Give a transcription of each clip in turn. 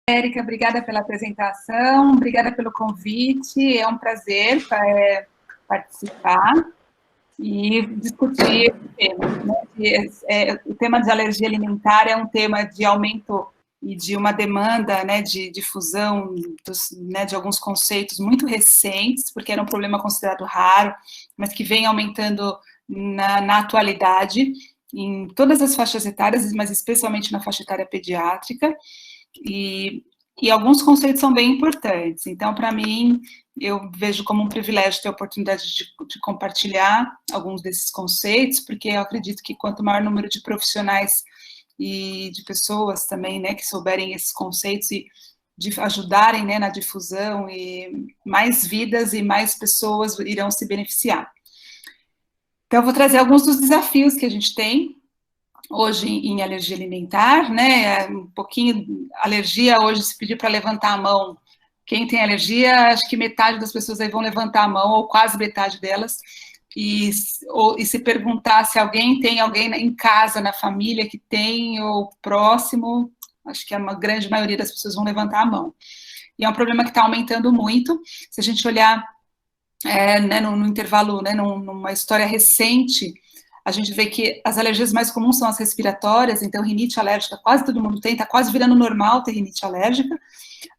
Érica, obrigada pela apresentação, obrigada pelo convite, é um prazer participar e discutir esse tema. Né? O tema de alergia alimentar é um tema de aumento e de uma demanda, né, de difusão de alguns conceitos muito recentes, porque era um problema considerado raro, mas que vem aumentando na atualidade, em todas as faixas etárias, mas especialmente na faixa etária pediátrica, e alguns conceitos são bem importantes. Então, para mim, eu vejo como um privilégio ter a oportunidade de compartilhar alguns desses conceitos, porque eu acredito que quanto maior número de profissionais e de pessoas também, né, que souberem esses conceitos e de ajudarem, né, na difusão, e mais vidas e mais pessoas irão se beneficiar. Então, eu vou trazer alguns dos desafios que a gente tem hoje em alergia alimentar, né, um pouquinho, alergia, hoje se pedir para levantar a mão, quem tem alergia, acho que metade das pessoas aí vão levantar a mão, ou quase metade delas, e se perguntar se alguém tem alguém em casa, na família que tem, ou próximo, acho que a grande maioria das pessoas vão levantar a mão. E é um problema que está aumentando muito, se a gente olhar né, no intervalo, né, numa história recente, a gente vê que as alergias mais comuns são as respiratórias, então rinite alérgica quase todo mundo tem, está quase virando normal ter rinite alérgica,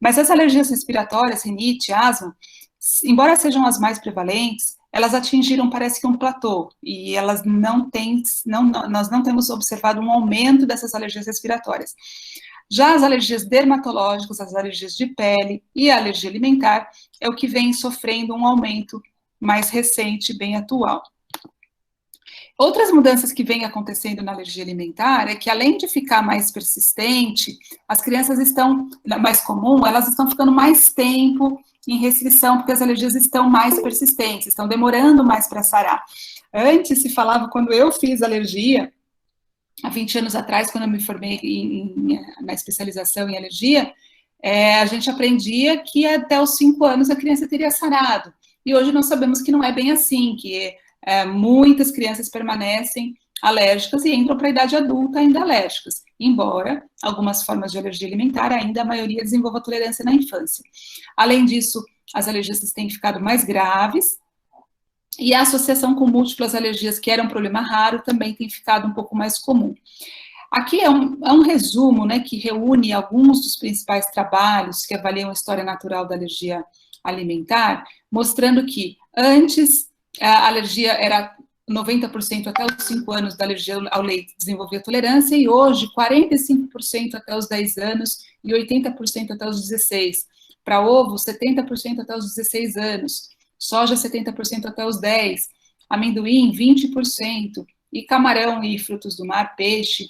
mas as alergias respiratórias, rinite, asma, embora sejam as mais prevalentes, elas atingiram, parece que um platô, e elas nós não temos observado um aumento dessas alergias respiratórias. Já as alergias dermatológicas, as alergias de pele e a alergia alimentar é o que vem sofrendo um aumento mais recente, bem atual. Outras mudanças que vêm acontecendo na alergia alimentar é que, além de ficar mais persistente, as crianças estão, mais comum, elas estão ficando mais tempo em restrição, porque as alergias estão mais persistentes, estão demorando mais para sarar. Antes se falava, quando eu fiz alergia, há 20 anos atrás, quando eu me formei na especialização em alergia, a gente aprendia que até os 5 anos a criança teria sarado. E hoje nós sabemos que não é bem assim, que muitas crianças permanecem alérgicas e entram para a idade adulta ainda alérgicas, embora algumas formas de alergia alimentar ainda a maioria desenvolva tolerância na infância. Além disso, as alergias têm ficado mais graves, e a associação com múltiplas alergias, que era um problema raro, também tem ficado um pouco mais comum. Aqui é um resumo, né, que reúne alguns dos principais trabalhos que avaliam a história natural da alergia alimentar, mostrando que antes a alergia era 90% até os 5 anos da alergia ao leite desenvolvia tolerância, e hoje 45% até os 10 anos e 80% até os 16. Para ovo, 70% até os 16 anos. Soja 70% até os 10, amendoim 20%, e camarão e frutos do mar, peixe,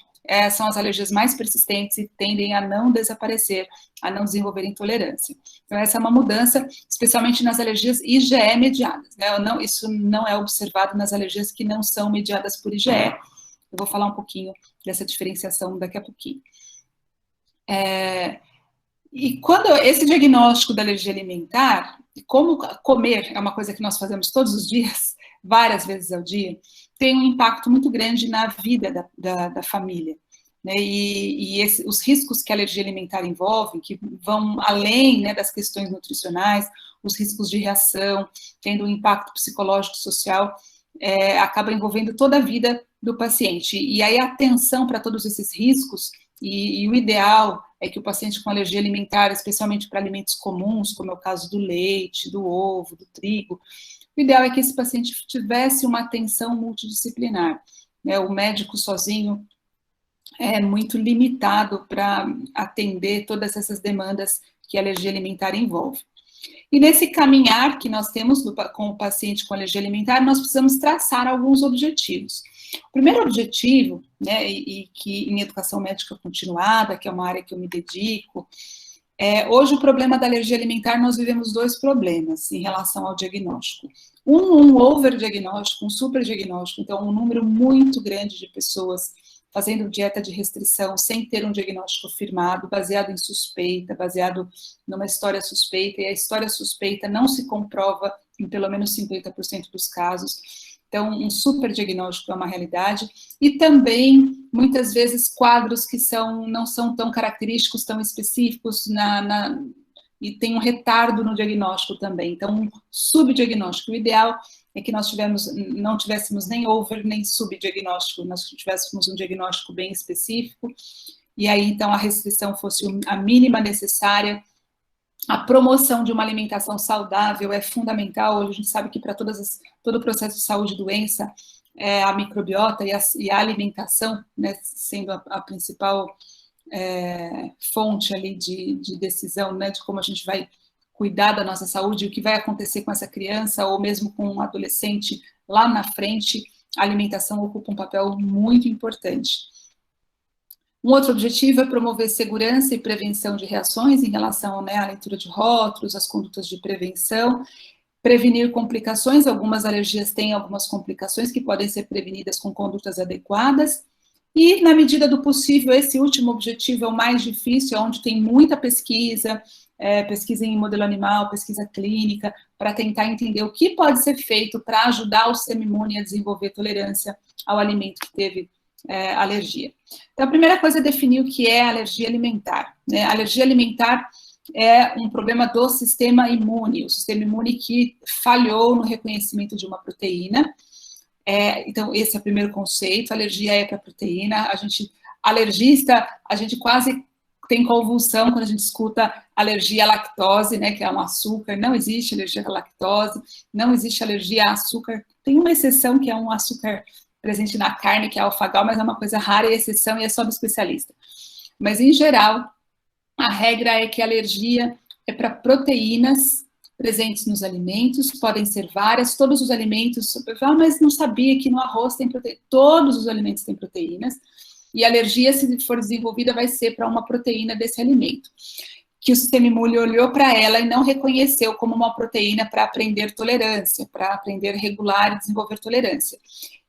são as alergias mais persistentes e tendem a não desaparecer, a não desenvolver intolerância. Então, essa é uma mudança, especialmente nas alergias IgE mediadas, né? Isso não é observado nas alergias que não são mediadas por IgE. Eu vou falar um pouquinho dessa diferenciação daqui a pouquinho. E quando esse diagnóstico da alergia alimentar, como comer é uma coisa que nós fazemos todos os dias, várias vezes ao dia, tem um impacto muito grande na vida da família. Né? Os riscos que a alergia alimentar envolve, que vão além, né, das questões nutricionais, os riscos de reação, tendo um impacto psicológico e social, acaba envolvendo toda a vida do paciente. E aí a atenção para todos esses riscos, e o ideal é que o paciente com alergia alimentar, especialmente para alimentos comuns, como é o caso do leite, do ovo, do trigo, o ideal é que esse paciente tivesse uma atenção multidisciplinar. Né? O médico sozinho é muito limitado para atender todas essas demandas que a alergia alimentar envolve. E nesse caminhar que nós temos com o paciente com alergia alimentar, nós precisamos traçar alguns objetivos. O primeiro objetivo, né, e que em educação médica continuada, que é uma área que eu me dedico, hoje o problema da alergia alimentar, nós vivemos 2 problemas em relação ao diagnóstico. Um overdiagnóstico, um superdiagnóstico, então um número muito grande de pessoas fazendo dieta de restrição sem ter um diagnóstico firmado, baseado em suspeita, baseado numa história suspeita, e a história suspeita não se comprova em pelo menos 50% dos casos. Então, um superdiagnóstico é uma realidade, e também muitas vezes quadros que não são tão característicos, tão específicos, e tem um retardo no diagnóstico também. Então, um subdiagnóstico. O ideal é que nós não tivéssemos nem over, nem subdiagnóstico, nós tivéssemos um diagnóstico bem específico, e aí, então, a restrição fosse a mínima necessária. A promoção de uma alimentação saudável é fundamental. Hoje a gente sabe que para todo o processo de saúde e doença, a microbiota e a alimentação, né, sendo a principal fonte ali de decisão, né, de como a gente vai cuidar da nossa saúde, o que vai acontecer com essa criança, ou mesmo com um adolescente lá na frente, a alimentação ocupa um papel muito importante. Um outro objetivo é promover segurança e prevenção de reações em relação, né, à leitura de rótulos, às condutas de prevenção, prevenir complicações. Algumas alergias têm algumas complicações que podem ser prevenidas com condutas adequadas. E, na medida do possível, esse último objetivo é o mais difícil, é onde tem muita pesquisa, pesquisa em modelo animal, pesquisa clínica, para tentar entender o que pode ser feito para ajudar o sistema imune a desenvolver tolerância ao alimento que teve alergia. Então, a primeira coisa é definir o que é alergia alimentar, né? A alergia alimentar é um problema do sistema imune, o sistema imune que falhou no reconhecimento de uma proteína. Então, esse é o primeiro conceito, alergia é para proteína. Alergista, a gente quase tem convulsão quando a gente escuta alergia à lactose, né, que é um açúcar. Não existe alergia à lactose, não existe alergia a açúcar. Tem uma exceção, que é um açúcar presente na carne, que é alfa-gal, mas é uma coisa rara e exceção, e é só do especialista. Mas, em geral, a regra é que a alergia é para proteínas presentes nos alimentos, podem ser várias, todos os alimentos, mas não sabia que no arroz tem proteína, todos os alimentos têm proteínas, e a alergia, se for desenvolvida, vai ser para uma proteína desse alimento, que o sistema imune olhou para ela e não reconheceu como uma proteína para aprender tolerância, para aprender a regular e desenvolver tolerância.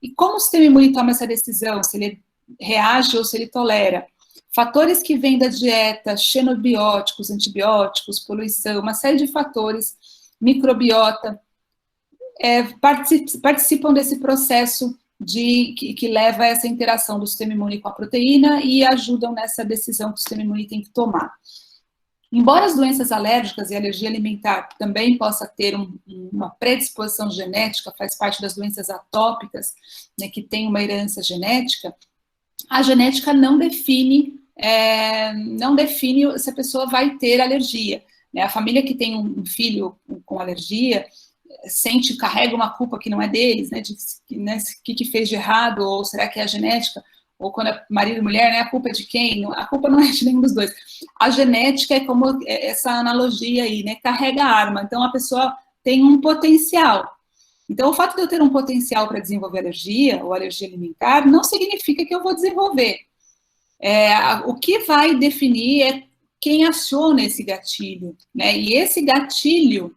E como o sistema imune toma essa decisão, se ele reage ou se ele tolera? Fatores que vêm da dieta, xenobióticos, antibióticos, poluição, uma série de fatores, microbiota, participam desse processo que leva a essa interação do sistema imune com a proteína e ajudam nessa decisão que o sistema imune tem que tomar. Embora as doenças alérgicas e alergia alimentar também possa ter uma predisposição genética, faz parte das doenças atópicas, né, que tem uma herança genética, a genética não define se a pessoa vai ter alergia, né? A família que tem um filho com alergia carrega uma culpa que não é deles, né? Que fez de errado, ou será que é a genética? Ou quando é marido e mulher, né? A culpa é de quem? A culpa não é de nenhum dos dois. A genética é como essa analogia aí, né? Carrega a arma. Então, a pessoa tem um potencial. Então, o fato de eu ter um potencial para desenvolver alergia ou alergia alimentar não significa que eu vou desenvolver. O que vai definir é quem aciona esse gatilho, né? E esse gatilho,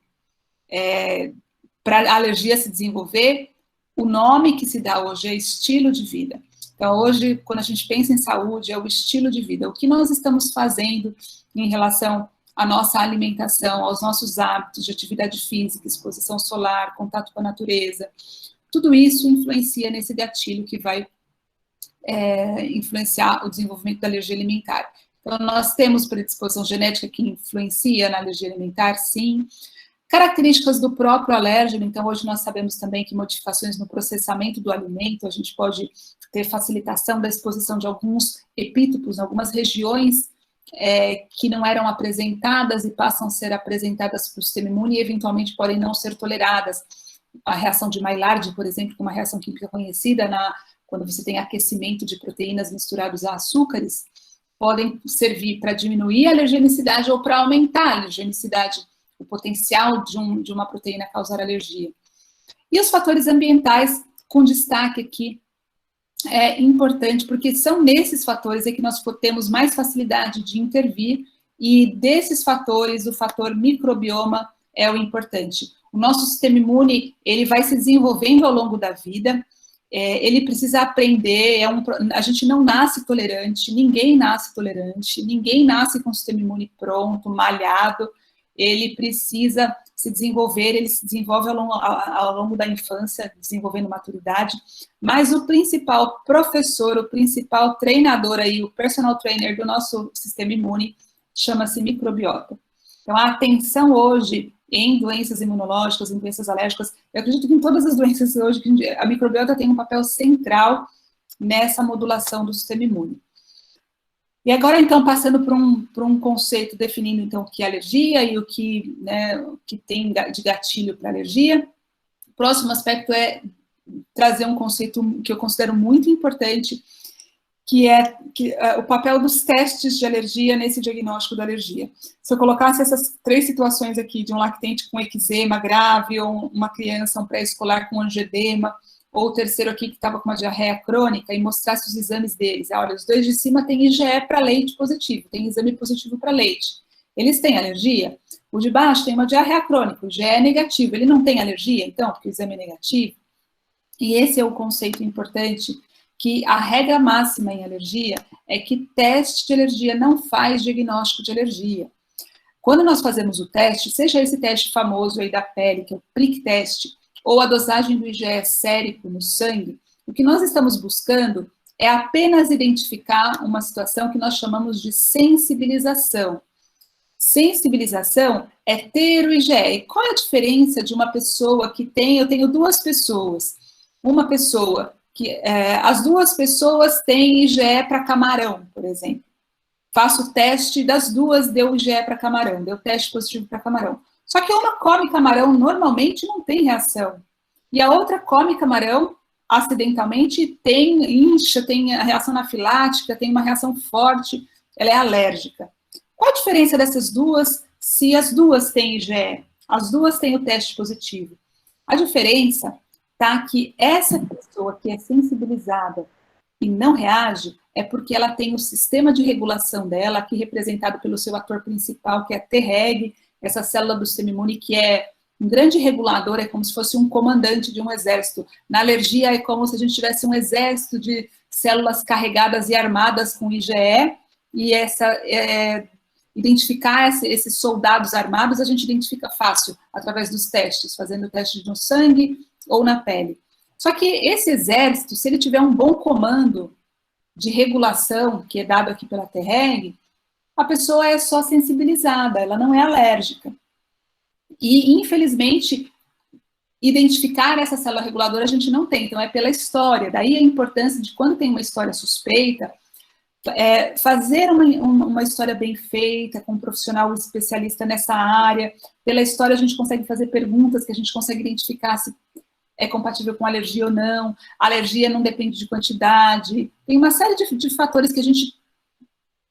para a alergia se desenvolver, o nome que se dá hoje é estilo de vida. Então, hoje, quando a gente pensa em saúde, é o estilo de vida. O que nós estamos fazendo em relação à nossa alimentação, aos nossos hábitos de atividade física, exposição solar, contato com a natureza, tudo isso influencia nesse gatilho que vai influenciar o desenvolvimento da alergia alimentar. Então, nós temos predisposição genética que influencia na alergia alimentar, sim. Características do próprio alérgeno, então hoje nós sabemos também que modificações no processamento do alimento, a gente pode ter facilitação da exposição de alguns epítopos, algumas regiões que não eram apresentadas e passam a ser apresentadas para o sistema imune e eventualmente podem não ser toleradas. A reação de Maillard, por exemplo, que é uma reação química conhecida quando você tem aquecimento de proteínas misturados a açúcares, podem servir para diminuir a alergenicidade ou para aumentar a alergenicidade, o potencial de uma proteína causar alergia. E os fatores ambientais, com destaque aqui, é importante, porque são nesses fatores que nós temos mais facilidade de intervir, e desses fatores, o fator microbioma é o importante. O nosso sistema imune, ele vai se desenvolvendo ao longo da vida, ele precisa aprender, a gente não nasce tolerante, ninguém nasce com o sistema imune pronto, malhado. ele precisa se desenvolver, ele se desenvolve ao longo da infância, desenvolvendo maturidade, mas o principal professor, o principal treinador aí, o personal trainer do nosso sistema imune, chama-se microbiota. Então, a atenção hoje em doenças imunológicas, em doenças alérgicas, eu acredito que em todas as doenças hoje, a microbiota tem um papel central nessa modulação do sistema imune. E agora, então, passando por um conceito definindo, então, o que é alergia e o que, né, o que tem de gatilho para alergia. O próximo aspecto é trazer um conceito que eu considero muito importante, que é o papel dos testes de alergia nesse diagnóstico da alergia. Se eu colocasse essas 3 situações aqui, de um lactente com eczema grave, ou uma criança, um pré-escolar com angioedema, ou o terceiro aqui que estava com uma diarreia crônica, e mostrasse os exames deles. Olha, os 2 de cima têm IgE para leite positivo, tem exame positivo para leite. Eles têm alergia? O de baixo tem uma diarreia crônica, o IgE é negativo. Ele não tem alergia, então, porque o exame é negativo? E esse é o conceito importante, que a regra máxima em alergia é que teste de alergia não faz diagnóstico de alergia. Quando nós fazemos o teste, seja esse teste famoso aí da pele, que é o prick test, ou a dosagem do IgE sérico no sangue, o que nós estamos buscando é apenas identificar uma situação que nós chamamos de sensibilização. Sensibilização é ter o IgE. E qual é a diferença de uma pessoa que tem... Eu tenho 2 pessoas. Uma pessoa que... as 2 pessoas têm IgE para camarão, por exemplo. Faço o teste das 2, deu IgE para camarão, deu teste positivo para camarão. Só que uma come camarão, normalmente não tem reação. E a outra come camarão, acidentalmente, incha, tem a reação anafilática, tem uma reação forte, ela é alérgica. Qual a diferença dessas 2 se as 2 têm IgE? As 2 têm o teste positivo. A diferença está que essa pessoa que é sensibilizada e não reage é porque ela tem o sistema de regulação dela, aqui representado pelo seu ator principal, que é a Treg, essa célula do sistema imune, que é um grande regulador, é como se fosse um comandante de um exército. Na alergia, é como se a gente tivesse um exército de células carregadas e armadas com IgE, e identificar esses soldados armados, a gente identifica fácil, através dos testes, fazendo o teste no sangue ou na pele. Só que esse exército, se ele tiver um bom comando de regulação, que é dado aqui pela Treg, a pessoa é só sensibilizada, ela não é alérgica. E, infelizmente, identificar essa célula reguladora a gente não tem, então é pela história. Daí a importância de, quando tem uma história suspeita, fazer uma história bem feita, com um profissional especialista nessa área. Pela história a gente consegue fazer perguntas que a gente consegue identificar se é compatível com alergia ou não. A alergia não depende de quantidade. Tem uma série de fatores que a gente,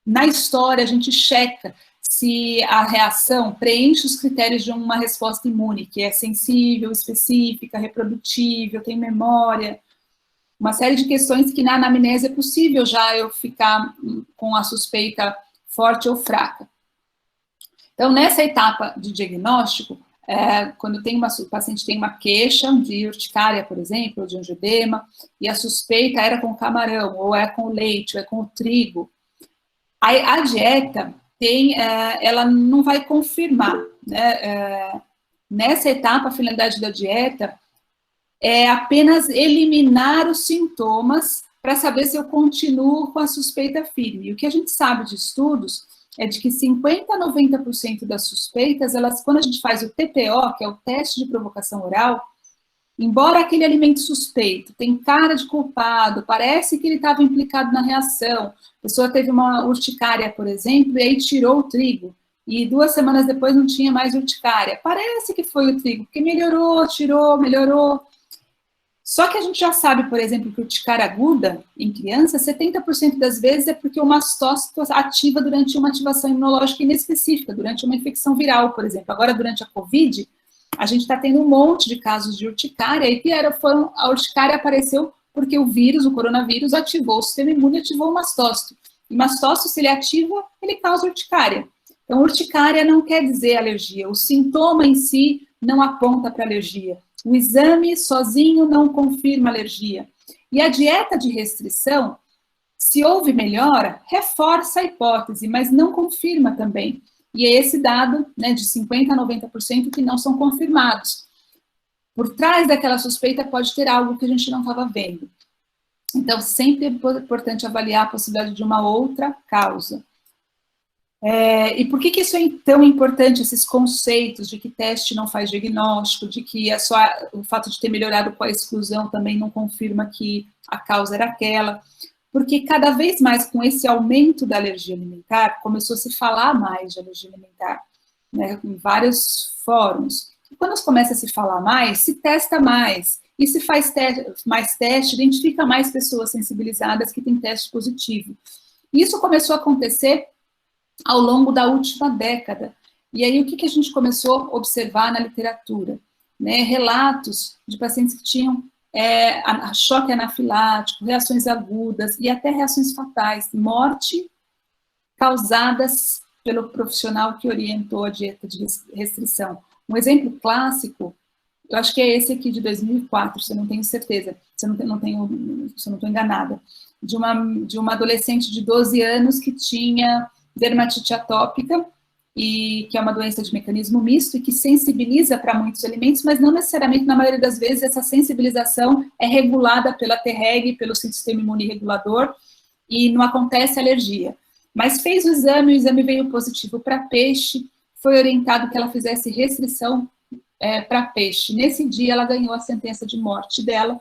na história, a gente checa se a reação preenche os critérios de uma resposta imune, que é sensível, específica, reprodutível, tem memória. Uma série de questões que na anamnese é possível já eu ficar com a suspeita forte ou fraca. Então, nessa etapa de diagnóstico, quando o paciente tem uma queixa de urticária, por exemplo, ou de angioedema, e a suspeita era com camarão, ou é com o leite, ou é com o trigo, a dieta ela não vai confirmar, né? Nessa etapa, a finalidade da dieta é apenas eliminar os sintomas para saber se eu continuo com a suspeita firme. E o que a gente sabe de estudos é de que 50% a 90% das suspeitas, quando a gente faz o TPO, que é o teste de provocação oral, embora aquele alimento suspeito tem cara de culpado, parece que ele estava implicado na reação, a pessoa teve uma urticária, por exemplo, e aí tirou o trigo, e 2 semanas depois não tinha mais urticária. Parece que foi o trigo, porque melhorou, tirou, melhorou. Só que a gente já sabe, por exemplo, que urticária aguda em criança, 70% das vezes é porque o mastócito ativa durante uma ativação imunológica inespecífica, durante uma infecção viral, por exemplo. Agora, durante a Covid, a gente está tendo um monte de casos de urticária, e a urticária apareceu porque o vírus, o coronavírus, ativou o sistema imune e ativou o mastócito. E mastócito, se ele ativa, ele causa urticária. Então, urticária não quer dizer alergia, o sintoma em si não aponta para alergia. O exame sozinho não confirma alergia. E a dieta de restrição, se houve melhora, reforça a hipótese, mas não confirma também. e é esse dado, né, de 50% a 90% que não são confirmados. Por trás daquela suspeita pode ter algo que a gente não estava vendo. Então, sempre é importante avaliar a possibilidade de uma outra causa. E por que isso é tão importante, esses conceitos de que teste não faz diagnóstico, de que é só o fato de ter melhorado com a exclusão também não confirma que a causa era aquela? Porque cada vez mais, com esse aumento da alergia alimentar, começou a se falar mais de alergia alimentar, né, em vários fóruns. E quando começa a se falar mais, se testa mais, e se faz mais teste, identifica mais pessoas sensibilizadas que têm teste positivo. E isso começou a acontecer ao longo da última década. E aí, o que a gente começou a observar na literatura? Né, relatos de pacientes que tinham choque anafilático, reações agudas e até reações fatais, morte causadas pelo profissional que orientou a dieta de restrição. Um exemplo clássico, eu acho que é esse aqui de 2004, se eu não tenho certeza, se eu não estou enganada, de uma adolescente de 12 anos que tinha dermatite atópica, e que é uma doença de mecanismo misto e que sensibiliza para muitos alimentos, mas não necessariamente, na maioria das vezes, essa sensibilização é regulada pela Treg, pelo sistema imune regulador, e não acontece alergia. Mas fez o exame veio positivo para peixe, foi orientado que ela fizesse restrição para peixe. Nesse dia, ela ganhou a sentença de morte dela,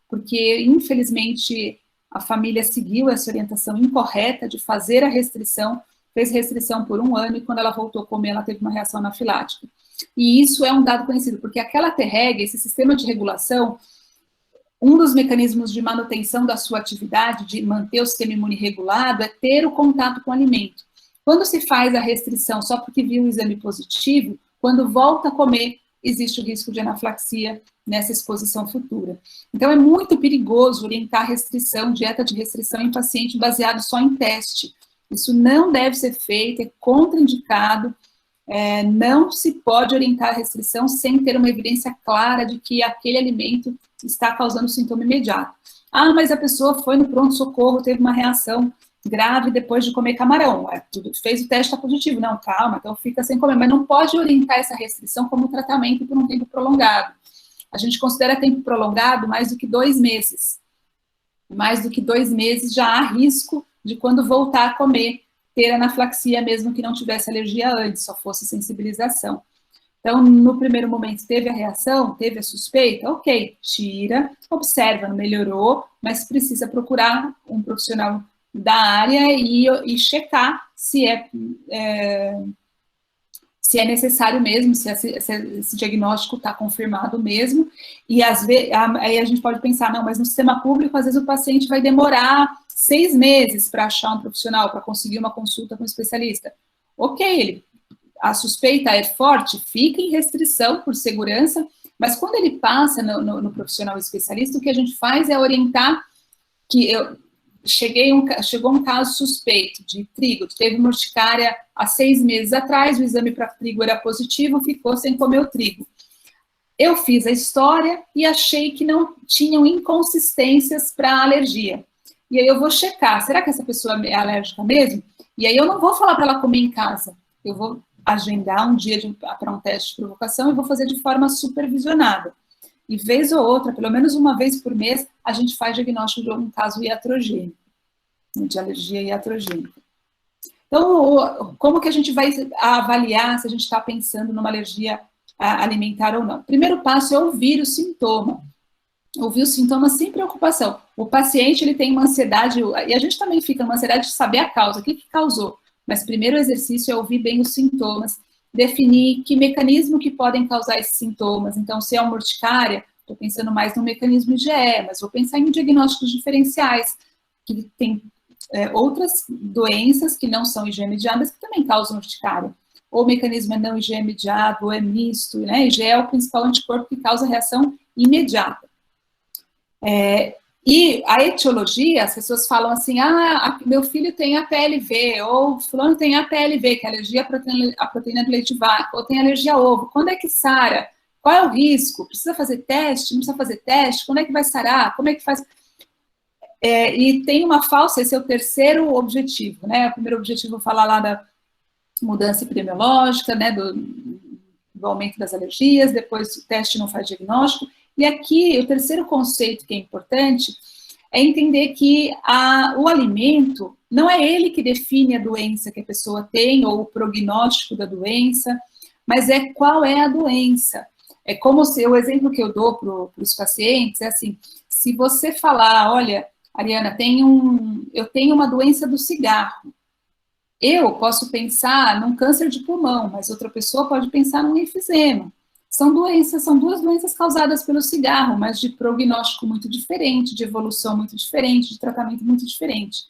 porque, infelizmente, a família seguiu essa orientação incorreta de fazer a restrição, fez restrição por 1 ano, e quando ela voltou a comer, ela teve uma reação anafilática. E isso é um dado conhecido, porque aquela Treg, esse sistema de regulação, um dos mecanismos de manutenção da sua atividade, de manter o sistema imune regulado, é ter o contato com o alimento. Quando se faz a restrição só porque viu o exame positivo, quando volta a comer, existe o risco de anafilaxia nessa exposição futura. Então, é muito perigoso orientar restrição, dieta de restrição em paciente baseado só em teste. Isso não deve ser feito, é contraindicado, não se pode orientar a restrição sem ter uma evidência clara de que aquele alimento está causando sintoma imediato. Ah, mas a pessoa foi no pronto-socorro, teve uma reação grave depois de comer camarão. Fez o teste, está positivo. Não, calma, então fica sem comer. Mas não pode orientar essa restrição como tratamento por um tempo prolongado. A gente considera tempo prolongado mais do que 2 meses. Mais do que 2 meses já há risco de quando voltar a comer, ter anafilaxia, mesmo que não tivesse alergia antes, só fosse sensibilização. Então, no primeiro momento, teve a reação, teve a suspeita, ok, tira, observa, não melhorou, mas precisa procurar um profissional da área e checar se é necessário mesmo, se esse diagnóstico está confirmado mesmo, e às vezes, aí a gente pode pensar, não, mas no sistema público, às vezes o paciente vai demorar 6 meses para achar um profissional, para conseguir uma consulta com um especialista. Ok, a suspeita é forte, fica em restrição por segurança, mas quando ele passa no profissional especialista, o que a gente faz é orientar que chegou um caso suspeito de trigo, teve uma urticária há 6 meses atrás, o exame para trigo era positivo, ficou sem comer o trigo. Eu fiz a história e achei que não tinham inconsistências para alergia. E aí eu vou checar, será que essa pessoa é alérgica mesmo? E aí eu não vou falar para ela comer em casa, eu vou agendar um dia para um teste de provocação e vou fazer de forma supervisionada. E vez ou outra, pelo menos uma vez por mês, a gente faz diagnóstico de algum caso iatrogênico, de alergia iatrogênica. Então, como que a gente vai avaliar se a gente está pensando numa alergia alimentar ou não? O primeiro passo é ouvir o sintoma. Ouvir os sintomas sem preocupação. O paciente, ele tem uma ansiedade, e a gente também fica numa ansiedade de saber a causa, o que causou. Mas primeiro o exercício é ouvir bem os sintomas, definir que mecanismo que podem causar esses sintomas. Então, se é uma urticária, estou pensando mais no mecanismo IgE, mas vou pensar em diagnósticos diferenciais, que tem outras doenças que não são IgE-mediadas que também causam urticária. Ou o mecanismo é não IgE-mediado, ou é misto, né? IgE é o principal anticorpo que causa reação imediata. E a etiologia, as pessoas falam assim, meu filho tem APLV, ou fulano tem APLV, que é alergia à proteína do leite de vaca, ou tem alergia a ovo. Quando é que sara? Qual é o risco? Precisa fazer teste? Não precisa fazer teste? Quando é que vai sarar? Como é que faz? E tem uma falsa, esse é o terceiro objetivo, né? O primeiro objetivo, vou falar lá mudança epidemiológica, né, do aumento das alergias, depois o teste não faz diagnóstico. E aqui, o terceiro conceito que é importante é entender que o alimento não é ele que define a doença que a pessoa tem ou o prognóstico da doença, mas é qual é a doença. É como se, o exemplo que eu dou para os pacientes é assim, se você falar, olha, Ariana, eu tenho uma doença do cigarro, eu posso pensar num câncer de pulmão, mas outra pessoa pode pensar num enfisema. São duas doenças causadas pelo cigarro, mas de prognóstico muito diferente, de evolução muito diferente, de tratamento muito diferente.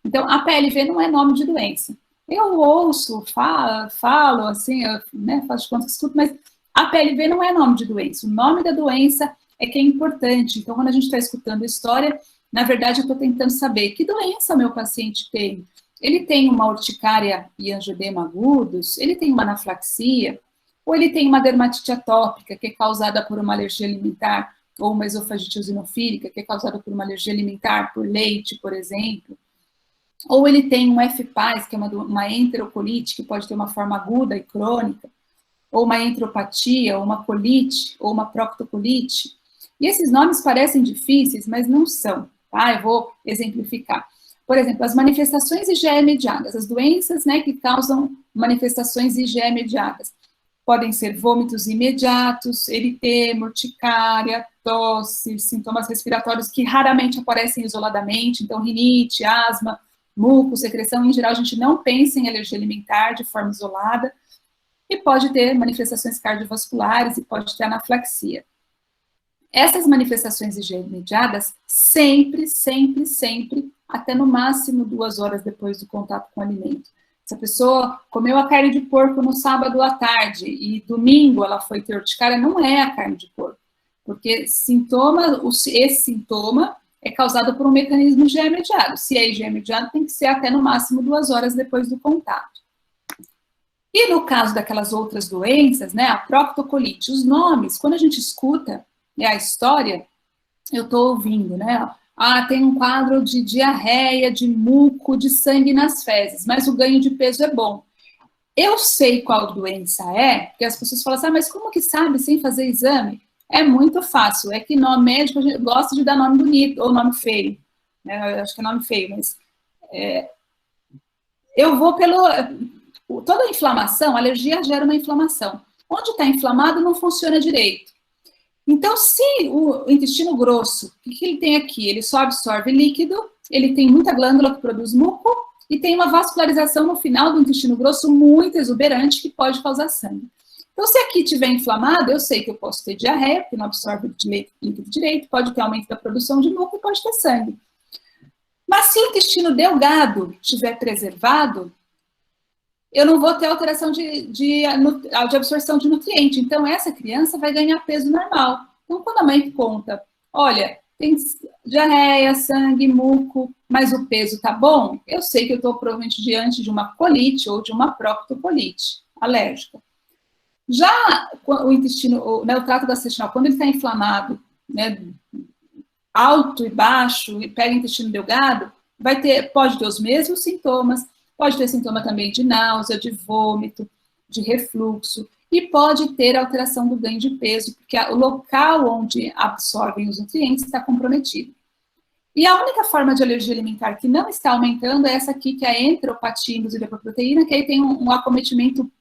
Então, a PLV não é nome de doença. Eu ouço, falo assim, né, faço de conta que escuto, mas a PLV não é nome de doença. O nome da doença é que é importante. Então, quando a gente está escutando a história, na verdade, eu estou tentando saber que doença meu paciente tem. Ele tem uma urticária e angioedema agudos, ele tem uma anafilaxia, ou ele tem uma dermatite atópica, que é causada por uma alergia alimentar, ou uma esofagite eosinofílica, que é causada por uma alergia alimentar, por leite, por exemplo. Ou ele tem um FPAS, que é uma enterocolite, que pode ter uma forma aguda e crônica, ou uma enteropatia, ou uma colite, ou uma proctocolite. E esses nomes parecem difíceis, mas não são, tá? Eu vou exemplificar. Por exemplo, as manifestações IgE mediadas, as doenças, né, que causam manifestações IgE mediadas, podem ser vômitos imediatos, eritema, urticária, tosse, sintomas respiratórios que raramente aparecem isoladamente, então rinite, asma, muco, secreção, em geral a gente não pensa em alergia alimentar de forma isolada, e pode ter manifestações cardiovasculares e pode ter anafilaxia. Essas manifestações IgE mediadas sempre, até no máximo 2 horas depois do contato com o alimento. Se a pessoa comeu a carne de porco no sábado à tarde e domingo ela foi ter urticária, não é a carne de porco, porque esse sintoma é causado por um mecanismo IgE mediado. Se é IgE mediado, tem que ser até no máximo 2 horas depois do contato. E no caso daquelas outras doenças, né, a proctocolite, os nomes, quando a gente escuta, né, a história, eu estou ouvindo, né, tem um quadro de diarreia, de muco, de sangue nas fezes, mas o ganho de peso é bom. Eu sei qual doença é, porque as pessoas falam assim, mas como que sabe sem fazer exame? É muito fácil, é que nome médico a gente gosta de dar nome bonito, ou nome feio, né, eu acho que é nome feio, mas eu vou toda inflamação, alergia gera uma inflamação. Onde está inflamado não funciona direito. Então, se o intestino grosso, o que ele tem aqui? Ele só absorve líquido, ele tem muita glândula que produz muco e tem uma vascularização no final do intestino grosso muito exuberante que pode causar sangue. Então, se aqui estiver inflamado, eu sei que eu posso ter diarreia, porque não absorve líquido direito, pode ter aumento da produção de muco e pode ter sangue. Mas se o intestino delgado estiver preservado, eu não vou ter alteração de absorção de nutriente. Então, essa criança vai ganhar peso normal. Então, quando a mãe conta, olha, tem diarreia, sangue, muco, mas o peso tá bom, eu sei que eu estou provavelmente diante de uma colite ou de uma proctocolite alérgica. Já o intestino, o trato gastrointestinal, quando ele está inflamado, né, alto e baixo, e pega o intestino delgado, pode ter os mesmos sintomas, pode ter sintoma também de náusea, de vômito, de refluxo, e pode ter alteração do ganho de peso, porque o local onde absorvem os nutrientes está comprometido. E a única forma de alergia alimentar que não está aumentando é essa aqui, que é a enteropatia induzida por proteína, que aí tem um acometimento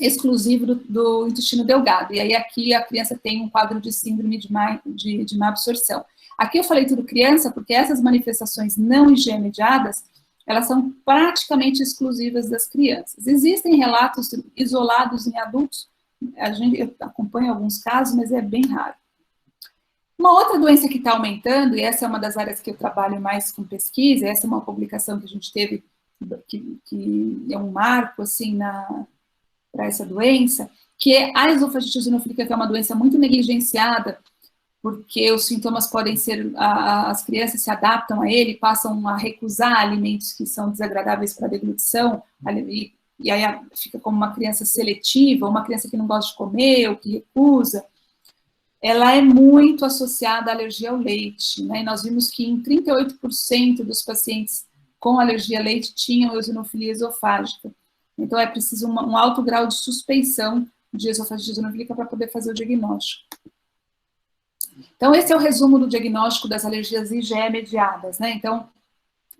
exclusivo do intestino delgado. E aí aqui a criança tem um quadro de síndrome de má absorção. Aqui eu falei tudo criança, porque essas manifestações não IgE-mediadas, elas são praticamente exclusivas das crianças. Existem relatos isolados em adultos, eu acompanho alguns casos, mas é bem raro. Uma outra doença que está aumentando, e essa é uma das áreas que eu trabalho mais com pesquisa, essa é uma publicação que a gente teve, que é um marco, assim, para essa doença, que é a esofagite eosinofílica, que é uma doença muito negligenciada, porque os sintomas podem ser, as crianças se adaptam a ele, passam a recusar alimentos que são desagradáveis para a deglutição, e aí fica como uma criança seletiva, uma criança que não gosta de comer, ou que recusa. Ela é muito associada à alergia ao leite, né? E nós vimos que em 38% dos pacientes com alergia ao leite tinham eosinofilia esofágica. Então, é preciso um alto grau de suspeição de esofagite eosinofílica para poder fazer o diagnóstico. Então, esse é o resumo do diagnóstico das alergias IgE mediadas, né? Então,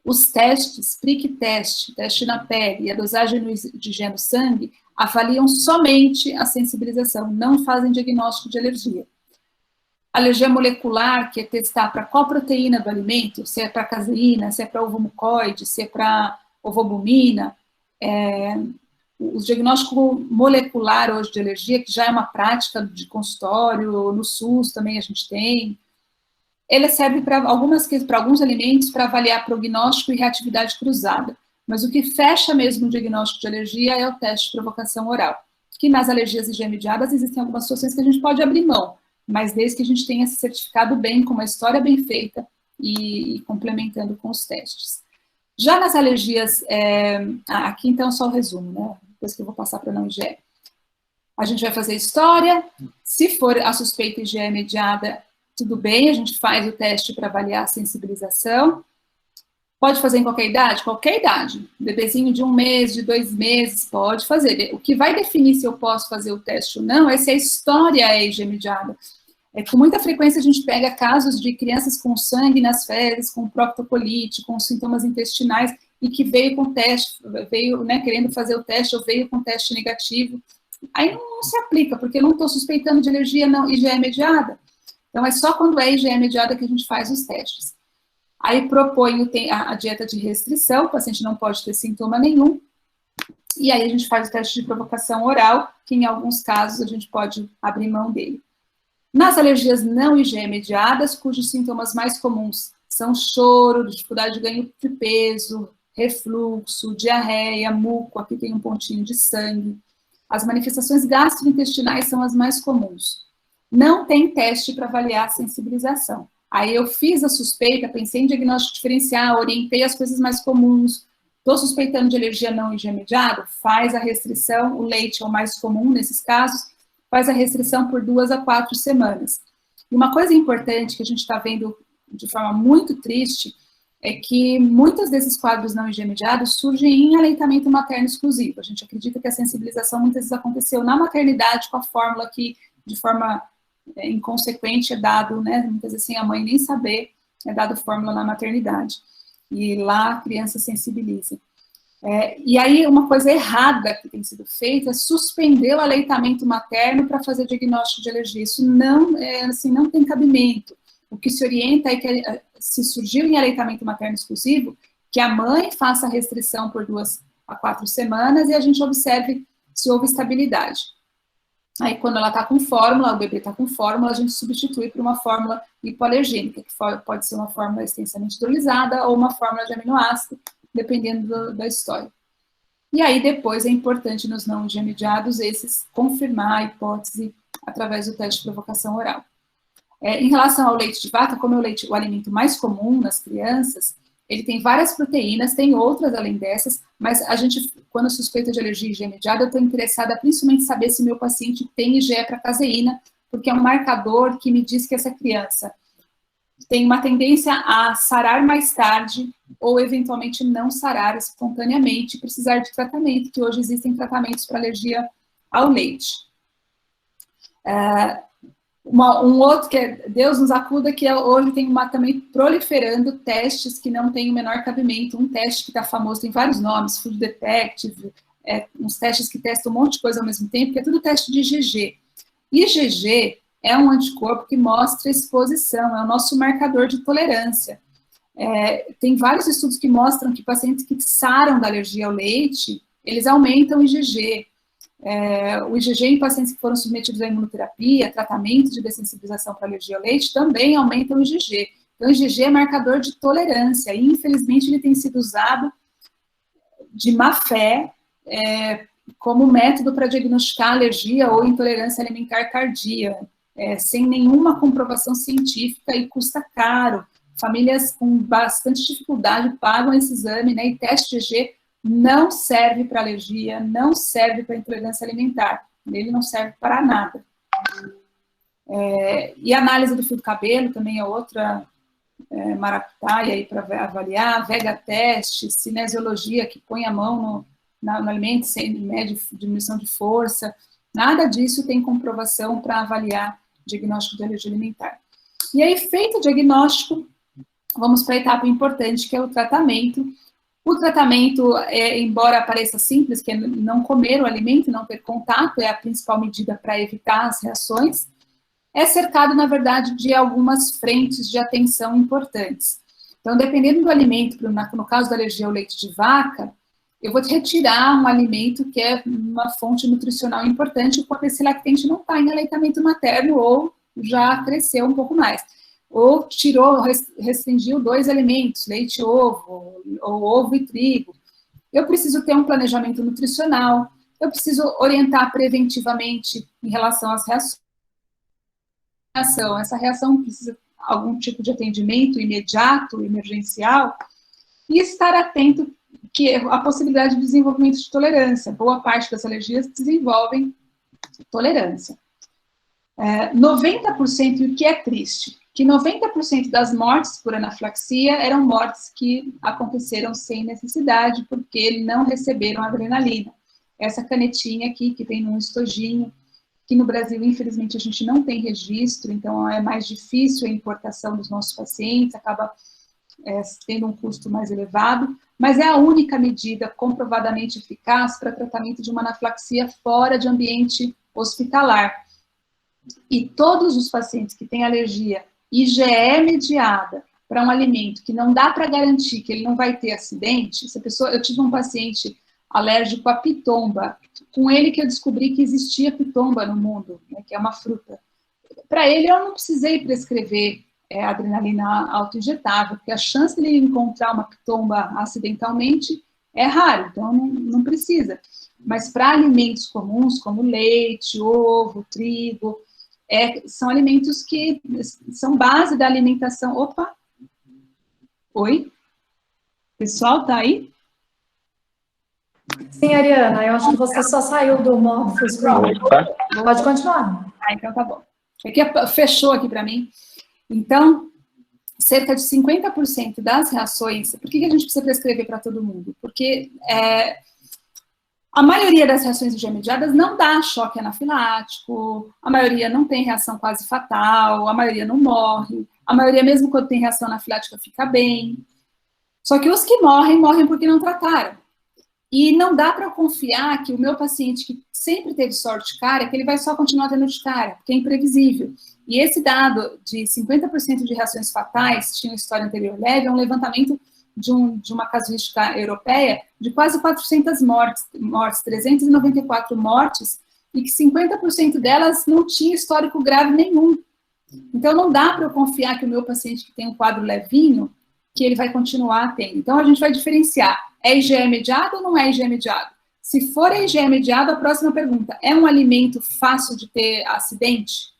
os testes, prick test, teste na pele e a dosagem de IgE no sangue avaliam somente a sensibilização, não fazem diagnóstico de alergia. Alergia molecular, que é testar para qual proteína do alimento, se é para caseína, se é para ovomucoide, se é para ovobumina. O diagnóstico molecular hoje de alergia, que já é uma prática de consultório, no SUS também a gente tem, ele serve para alguns alimentos para avaliar prognóstico e reatividade cruzada. Mas o que fecha mesmo o diagnóstico de alergia é o teste de provocação oral. Que nas alergias IgE mediadas existem algumas situações que a gente pode abrir mão, mas desde que a gente tenha se certificado bem, com uma história bem feita e complementando com os testes. Já nas alergias, aqui então só o resumo, né? Depois que eu vou passar para a não IgE. A gente vai fazer história, se for a suspeita IgE mediada, tudo bem, a gente faz o teste para avaliar a sensibilização. Pode fazer em qualquer idade? Qualquer idade. Bebezinho de 1 mês, de 2 meses, pode fazer. O que vai definir se eu posso fazer o teste ou não é se a história é IgE mediada. Com muita frequência a gente pega casos de crianças com sangue nas fezes, com proctocolite, com sintomas intestinais, e que veio com teste, veio, né, querendo fazer o teste, ou veio com teste negativo. Aí não se aplica, porque eu não estou suspeitando de alergia não IgE mediada. Então, é só quando é IgE mediada que a gente faz os testes. Aí propõe a dieta de restrição, o paciente não pode ter sintoma nenhum, e aí a gente faz o teste de provocação oral, que em alguns casos a gente pode abrir mão dele. Nas alergias não IgE mediadas, cujos sintomas mais comuns são choro, dificuldade de ganho de peso, refluxo, diarreia, muco, aqui tem um pontinho de sangue. As manifestações gastrointestinais são as mais comuns. Não tem teste para avaliar a sensibilização. Aí eu fiz a suspeita, pensei em diagnóstico diferencial, orientei as coisas mais comuns. Estou suspeitando de alergia não IgE mediada? Faz a restrição, o leite é o mais comum nesses casos, faz a restrição por 2 a 4 semanas. E uma coisa importante que a gente está vendo de forma muito triste é que muitos desses quadros não IgE mediados surgem em aleitamento materno exclusivo. A gente acredita que a sensibilização muitas vezes aconteceu na maternidade com a fórmula que, de forma inconsequente, é dado, né, muitas vezes sem a mãe nem saber, é dado fórmula na maternidade. E lá a criança sensibiliza. E aí, uma coisa errada que tem sido feita é suspender o aleitamento materno para fazer diagnóstico de alergia. Isso não, assim, não tem cabimento. O que se orienta é que, se surgiu em aleitamento materno exclusivo, que a mãe faça a restrição por 2 a 4 semanas e a gente observe se houve estabilidade. Aí, quando ela está com fórmula, o bebê está com fórmula, a gente substitui por uma fórmula hipoalergênica, que pode ser uma fórmula extensamente hidrolisada ou uma fórmula de aminoácido, dependendo da história. E aí, depois, é importante nos não IgE mediados esses confirmar a hipótese através do teste de provocação oral. Em relação ao leite de vaca, como é o alimento mais comum nas crianças, ele tem várias proteínas, tem outras além dessas, mas a gente, quando suspeita de alergia IgE mediada, eu estou interessada principalmente em saber se meu paciente tem IgE para caseína, porque é um marcador que me diz que essa criança tem uma tendência a sarar mais tarde ou eventualmente não sarar espontaneamente, precisar de tratamento, que hoje existem tratamentos para alergia ao leite. Um outro que é Deus nos acuda, que hoje tem também proliferando testes que não têm o menor cabimento. Um teste que está famoso, tem vários nomes, Food Detective, uns testes que testam um monte de coisa ao mesmo tempo, que é tudo teste de IgG. IgG é um anticorpo que mostra exposição, é o nosso marcador de tolerância. Tem vários estudos que mostram que pacientes que saram da alergia ao leite, eles aumentam o IgG. O IgG em pacientes que foram submetidos à imunoterapia, tratamento de dessensibilização para alergia ao leite, também aumenta o IgG. Então, o IgG é marcador de tolerância, e infelizmente ele tem sido usado de má fé, como método para diagnosticar alergia ou intolerância alimentar tardia, sem nenhuma comprovação científica e custa caro. Famílias com bastante dificuldade pagam esse exame, né, e teste IgG não serve para alergia, não serve para intolerância alimentar, ele não serve para nada. E a análise do fio do cabelo também é outra maracutaia aí para avaliar, vega teste, cinesiologia, que põe a mão no alimento, sem, né, de diminuição de força, nada disso tem comprovação para avaliar diagnóstico de alergia alimentar. E aí, feito o diagnóstico, vamos para a etapa importante, que é o tratamento. O tratamento, embora pareça simples, que é não comer o alimento, não ter contato, é a principal medida para evitar as reações, é cercado, na verdade, de algumas frentes de atenção importantes. Então, dependendo do alimento, no caso da alergia ao leite de vaca, eu vou retirar um alimento que é uma fonte nutricional importante quando esse lactente não está em aleitamento materno ou já cresceu um pouco mais. Ou tirou, restringiu 2 alimentos, leite e ovo, ou ovo e trigo. Eu preciso ter um planejamento nutricional, eu preciso orientar preventivamente em relação às reações. Essa reação precisa de algum tipo de atendimento imediato, emergencial, e estar atento que a possibilidade de desenvolvimento de tolerância. Boa parte das alergias desenvolvem tolerância. 90%, e o que é triste, que 90% das mortes por anafilaxia eram mortes que aconteceram sem necessidade, porque não receberam adrenalina. Essa canetinha aqui, que vem num estojinho, que no Brasil, infelizmente, a gente não tem registro, então é mais difícil a importação dos nossos pacientes, acaba tendo um custo mais elevado, mas é a única medida comprovadamente eficaz para tratamento de uma anafilaxia fora de ambiente hospitalar. E todos os pacientes que têm alergia IgE mediada para um alimento que não dá para garantir que ele não vai ter acidente, eu tive um paciente alérgico à pitomba, com ele que eu descobri que existia pitomba no mundo, né, que é uma fruta. Para ele, eu não precisei prescrever adrenalina autoinjetável, porque a chance de ele encontrar uma pitomba acidentalmente é raro, então não precisa. Mas para alimentos comuns, como leite, ovo, trigo, são alimentos que são base da alimentação. Opa! Oi? Pessoal, tá aí? Sim, Ariana, eu acho que você só saiu do modo full screen. Pode continuar. Então tá bom. Aqui fechou aqui para mim. Então, cerca de 50% das reações... Por que a gente precisa prescrever para todo mundo? Porque a maioria das reações IgE-mediadas não dá choque anafilático, a maioria não tem reação quase fatal, a maioria não morre, a maioria, mesmo quando tem reação anafilática, fica bem. Só que os que morrem, morrem porque não trataram. E não dá para confiar que o meu paciente que sempre teve só urticária, que ele vai só continuar tendo urticária, porque é imprevisível. E esse dado de 50% de reações fatais, tinha uma história anterior leve, é um levantamento de uma casuística europeia de quase 400 mortes, 394 mortes, e que 50% delas não tinha histórico grave nenhum. Então, não dá para eu confiar que o meu paciente que tem um quadro levinho, que ele vai continuar tendo. Então, a gente vai diferenciar, é IgE mediado ou não é IgE mediado? Se for IgE mediado, a próxima pergunta, é um alimento fácil de ter acidente?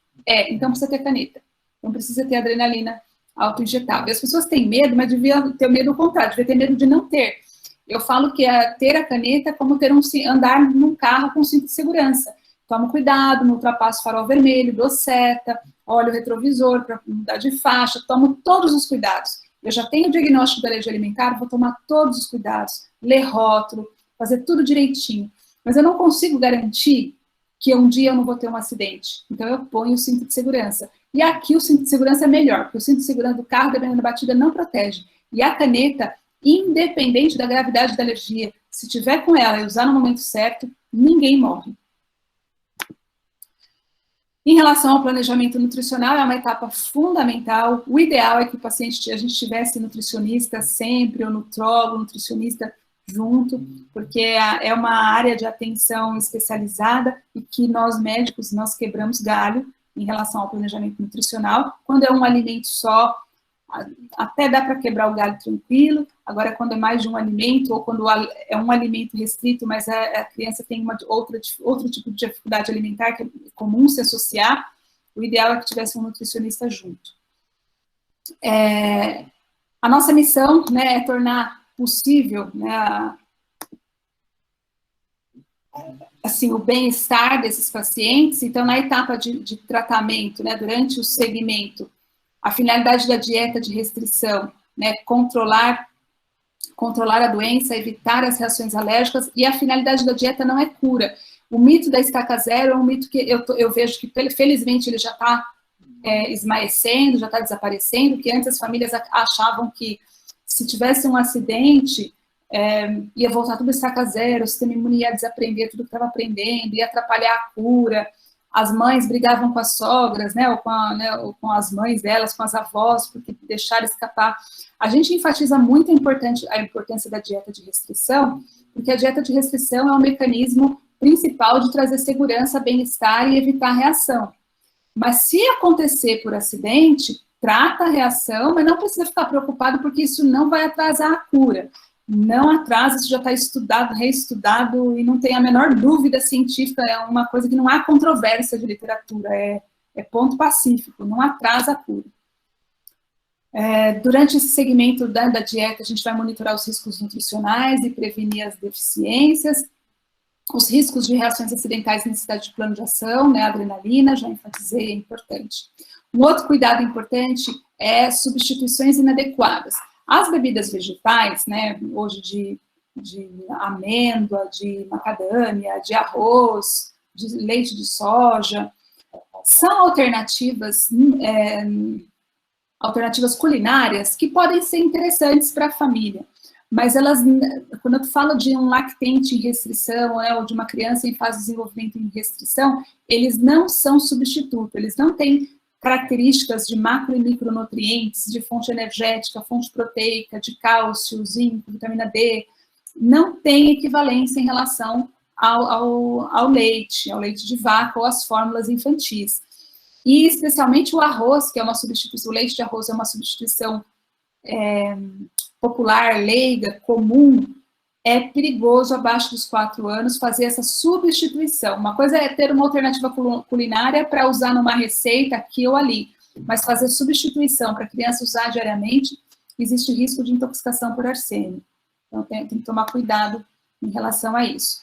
Então precisa ter caneta. Então precisa ter adrenalina autoinjetável. As pessoas têm medo, mas devia ter medo ao contrário, devia ter medo de não ter. Eu falo que ter a caneta é como andar num carro com cinto de segurança. Tomo cuidado, não ultrapasso farol vermelho, dou seta, olho o retrovisor para mudar de faixa, tomo todos os cuidados. Eu já tenho o diagnóstico da alergia alimentar, vou tomar todos os cuidados, ler rótulo, fazer tudo direitinho. Mas eu não consigo garantir que um dia eu não vou ter um acidente. Então eu ponho o cinto de segurança. E aqui o cinto de segurança é melhor, porque o cinto de segurança do carro, dependendo da batida, não protege. E a caneta, independente da gravidade da alergia, se tiver com ela e usar no momento certo, ninguém morre. Em relação ao planejamento nutricional, é uma etapa fundamental. O ideal é que a gente tivesse nutricionista sempre, ou nutrólogo, nutricionista junto, porque é uma área de atenção especializada e que nós médicos, nós quebramos galho em relação ao planejamento nutricional. Quando é um alimento só, até dá para quebrar o galho tranquilo. Agora, quando é mais de um alimento, ou quando é um alimento restrito, mas a criança tem outro tipo de dificuldade alimentar que é comum se associar, o ideal é que tivesse um nutricionista junto. A nossa missão, né, é tornar possível, né, assim, o bem-estar desses pacientes. Então, na etapa de tratamento, né, durante o segmento, a finalidade da dieta de restrição, né, controlar controlar a doença, evitar as reações alérgicas, e a finalidade da dieta não é cura. O mito da estaca zero é um mito que eu vejo que, felizmente, ele já está esmaecendo, já está desaparecendo, que antes as famílias achavam que se tivesse um acidente, ia voltar tudo a estaca zero, o sistema imune ia desaprender tudo que estava aprendendo, ia atrapalhar a cura, as mães brigavam com as sogras, né, ou com as mães delas, com as avós, porque deixaram escapar. A gente enfatiza muito a importância da dieta de restrição, porque a dieta de restrição é um mecanismo principal de trazer segurança, bem-estar e evitar reação. Mas se acontecer por acidente, trata a reação, mas não precisa ficar preocupado, porque isso não vai atrasar a cura. Não atrasa, isso já está estudado, reestudado, e não tem a menor dúvida científica, é uma coisa que não há controvérsia de literatura, é ponto pacífico, não atrasa a cura. Durante esse segmento da dieta, a gente vai monitorar os riscos nutricionais e prevenir as deficiências, os riscos de reações acidentais e necessidade de plano de ação, né, adrenalina, já enfatizei, é importante. Um outro cuidado importante é substituições inadequadas. As bebidas vegetais, né, hoje de amêndoa, de macadâmia, de arroz, de leite de soja, são alternativas culinárias que podem ser interessantes para a família, mas elas, quando eu falo de um lactente em restrição, ou de uma criança em fase de desenvolvimento em restrição, eles não são substituto, eles não têm características de macro e micronutrientes, de fonte energética, fonte proteica, de cálcio, zinco, vitamina D, não tem equivalência em relação ao leite de vaca ou às fórmulas infantis. E especialmente o arroz, que é uma substituição, o leite de arroz é uma substituição popular, leiga, comum, é perigoso abaixo dos 4 anos fazer essa substituição. Uma coisa é ter uma alternativa culinária para usar numa receita aqui ou ali, mas fazer substituição para a criança usar diariamente, existe risco de intoxicação por arsênio. Então tem que tomar cuidado em relação a isso.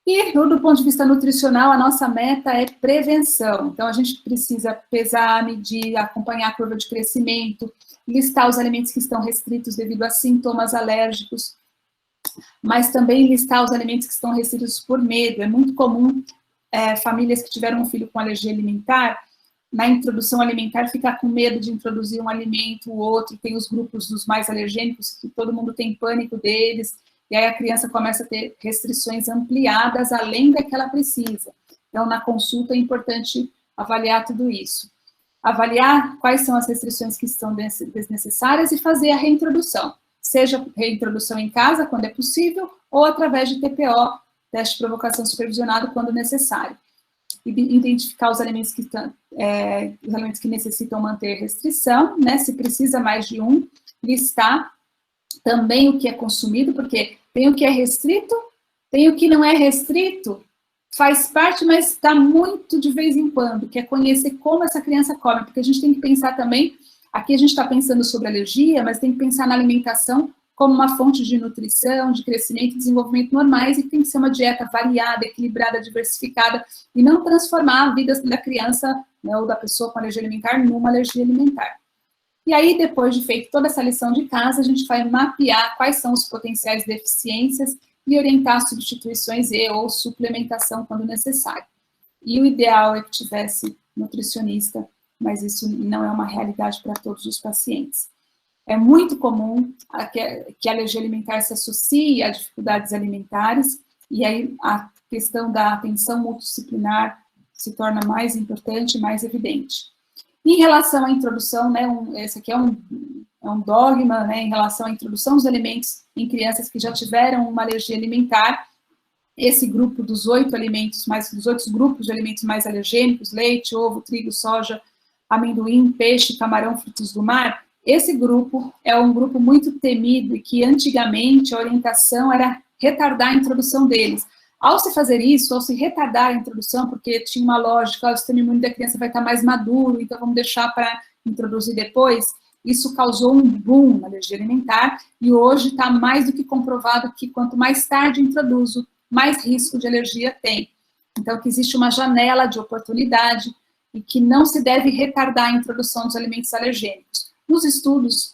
E do ponto de vista nutricional, a nossa meta é prevenção. Então a gente precisa pesar, medir, acompanhar a curva de crescimento, listar os alimentos que estão restritos devido a sintomas alérgicos, mas também listar os alimentos que estão restritos por medo. É muito comum famílias que tiveram um filho com alergia alimentar, na introdução alimentar, ficar com medo de introduzir um alimento ou outro. Tem os grupos dos mais alergênicos, que todo mundo tem pânico deles, e aí a criança começa a ter restrições ampliadas, além da que ela precisa. Então, na consulta é importante avaliar tudo isso. Avaliar quais são as restrições que estão desnecessárias e fazer a reintrodução. Seja reintrodução em casa, quando é possível, ou através de TPO, teste de provocação supervisionado, quando necessário. Identificar os alimentos que necessitam manter restrição, né, se precisa mais de um, listar também o que é consumido, porque tem o que é restrito, tem o que não é restrito, faz parte, mas está muito de vez em quando, que é conhecer como essa criança come, porque a gente tem que pensar também, aqui a gente está pensando sobre alergia, mas tem que pensar na alimentação como uma fonte de nutrição, de crescimento e desenvolvimento normais, e tem que ser uma dieta variada, equilibrada, diversificada, e não transformar a vida da criança, né, ou da pessoa com alergia alimentar numa alergia alimentar. E aí, depois de feito toda essa lição de casa, a gente vai mapear quais são os potenciais deficiências e orientar substituições ou suplementação quando necessário. E o ideal é que tivesse nutricionista, mas isso não é uma realidade para todos os pacientes. É muito comum que a alergia alimentar se associe a dificuldades alimentares, e aí a questão da atenção multidisciplinar se torna mais importante e mais evidente. Em relação à introdução, né, esse aqui é um dogma, né, em relação à introdução dos alimentos em crianças que já tiveram uma alergia alimentar, esse grupo dos 8 alimentos, dos 8 grupos de alimentos mais alergênicos, leite, ovo, trigo, soja, amendoim, peixe, camarão, frutos do mar, esse grupo é um grupo muito temido e que antigamente a orientação era retardar a introdução deles. Ao se fazer isso, ao se retardar a introdução, porque tinha uma lógica, o sistema imune da criança vai estar mais maduro, então vamos deixar para introduzir depois, isso causou um boom na alergia alimentar, e hoje está mais do que comprovado que quanto mais tarde introduzo, mais risco de alergia tem. Então, que existe uma janela de oportunidade e que não se deve retardar a introdução dos alimentos alergênicos. Nos estudos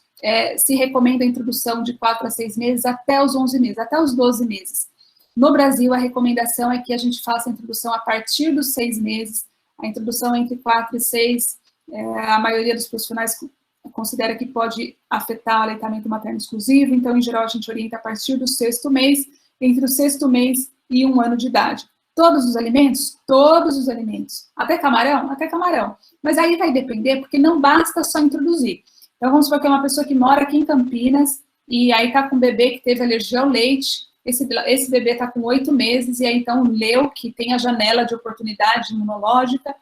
se recomenda a introdução de 4 a 6 meses até os 11 meses, até os 12 meses. No Brasil, a recomendação é que a gente faça a introdução a partir dos 6 meses, a introdução entre 4 e 6, a maioria dos profissionais considera que pode afetar o aleitamento materno exclusivo, então, em geral, a gente orienta a partir do 6º mês, entre o 6º mês e 1 ano de idade. Todos os alimentos? Todos os alimentos. Até camarão? Até camarão. Mas aí vai depender, porque não basta só introduzir. Então, vamos supor que é uma pessoa que mora aqui em Campinas, e aí tá com um bebê que teve alergia ao leite, esse bebê está com 8 meses, e aí então leu que tem a janela de oportunidade imunológica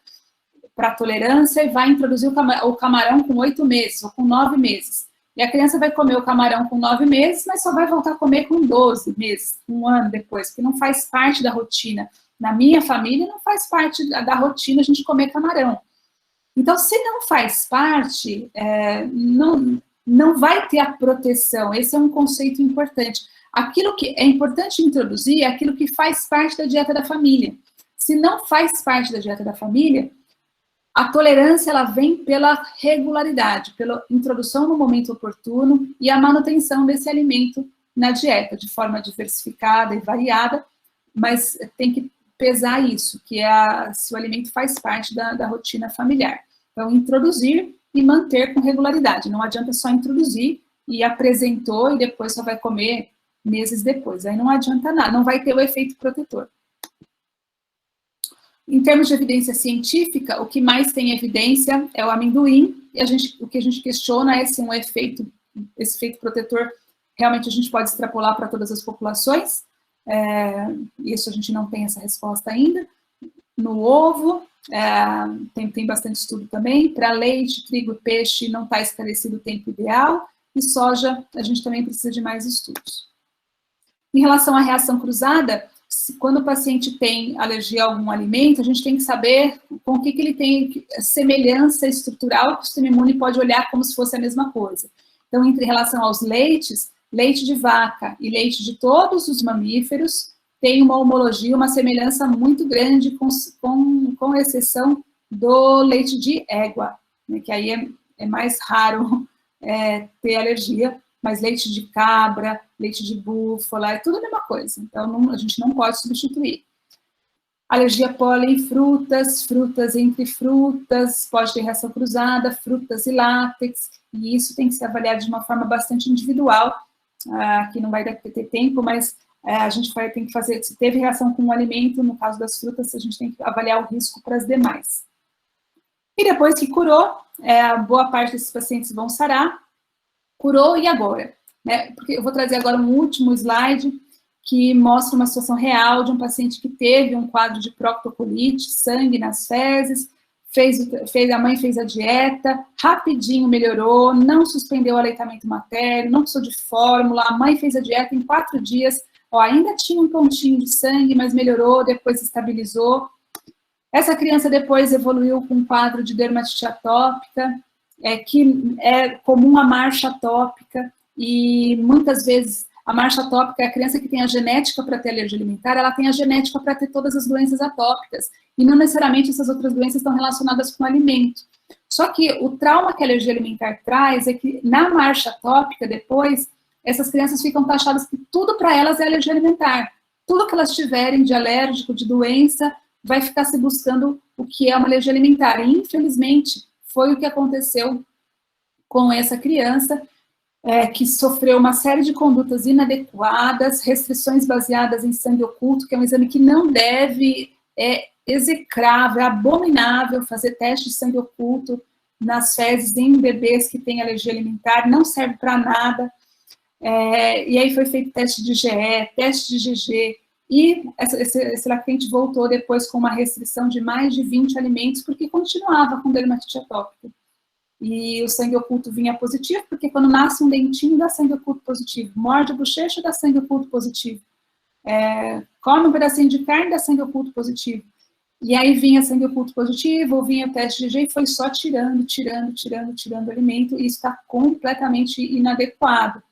para tolerância e vai introduzir o camarão com 8 meses ou com 9 meses. E a criança vai comer o camarão com 9 meses, mas só vai voltar a comer com 12 meses, 1 ano depois, porque não faz parte da rotina. Na minha família, não faz parte da rotina a gente comer camarão. Então, se não faz parte, não vai ter a proteção. Esse é um conceito importante. Aquilo que é importante introduzir é aquilo que faz parte da dieta da família. Se não faz parte da dieta da família, a tolerância ela vem pela regularidade, pela introdução no momento oportuno e a manutenção desse alimento na dieta, de forma diversificada e variada, mas tem que pesar isso, que se o alimento faz parte da rotina familiar. Então, introduzir e manter com regularidade. Não adianta só introduzir e apresentou e depois só vai comer meses depois. Aí não adianta nada, não vai ter o efeito protetor. Em termos de evidência científica, o que mais tem evidência é o amendoim, e o que a gente questiona é se esse efeito protetor realmente a gente pode extrapolar para todas as populações. Isso a gente não tem essa resposta ainda. No ovo, tem bastante estudo também. Para leite, trigo e peixe, não está esclarecido o tempo ideal. E soja, a gente também precisa de mais estudos. Em relação à reação cruzada, quando o paciente tem alergia a algum alimento, a gente tem que saber com o que ele tem semelhança estrutural, que o sistema imune pode olhar como se fosse a mesma coisa. Então, em relação aos leites, leite de vaca e leite de todos os mamíferos tem uma homologia, uma semelhança muito grande, com exceção do leite de égua, né, que aí é mais raro ter alergia, mas leite de cabra, leite de búfala, é tudo a mesma coisa. Então, a gente não pode substituir. Alergia a pólen, frutas entre frutas, pode ter reação cruzada, frutas e látex, e isso tem que ser avaliado de uma forma bastante individual, que não vai ter tempo, mas a gente tem que fazer, se teve reação com um alimento, no caso das frutas, a gente tem que avaliar o risco para as demais. E depois que curou, boa parte desses pacientes vão sarar, curou e agora? Né? Porque eu vou trazer agora um último slide que mostra uma situação real de um paciente que teve um quadro de proctocolite, sangue nas fezes, a mãe fez a dieta, rapidinho melhorou, não suspendeu o aleitamento materno, não precisou de fórmula, a mãe fez a dieta em 4 dias, ainda tinha um pontinho de sangue, mas melhorou, depois estabilizou. Essa criança depois evoluiu com um quadro de dermatite atópica, que é comum a marcha atópica, e muitas vezes a marcha atópica é a criança que tem a genética para ter alergia alimentar, ela tem a genética para ter todas as doenças atópicas, e não necessariamente essas outras doenças estão relacionadas com o alimento. Só que o trauma que a alergia alimentar traz é que na marcha atópica, depois, essas crianças ficam taxadas que tudo para elas é alergia alimentar. Tudo que elas tiverem de alérgico, de doença, vai ficar se buscando o que é uma alergia alimentar. E, infelizmente, foi o que aconteceu com essa criança, que sofreu uma série de condutas inadequadas, restrições baseadas em sangue oculto, que é um exame que não deve, é execrável, é abominável fazer teste de sangue oculto nas fezes em bebês que têm alergia alimentar, não serve para nada. E aí foi feito teste de GE, teste de GG, e esse lactente voltou depois com uma restrição de mais de 20 alimentos, porque continuava com dermatite atópica. E o sangue oculto vinha positivo, porque quando nasce um dentinho, dá sangue oculto positivo. Morde a bochecha, dá sangue oculto positivo. Come um pedacinho de carne, dá sangue oculto positivo. E aí vinha sangue oculto positivo, vinha teste de GG, e foi só tirando o alimento, e isso está completamente inadequado.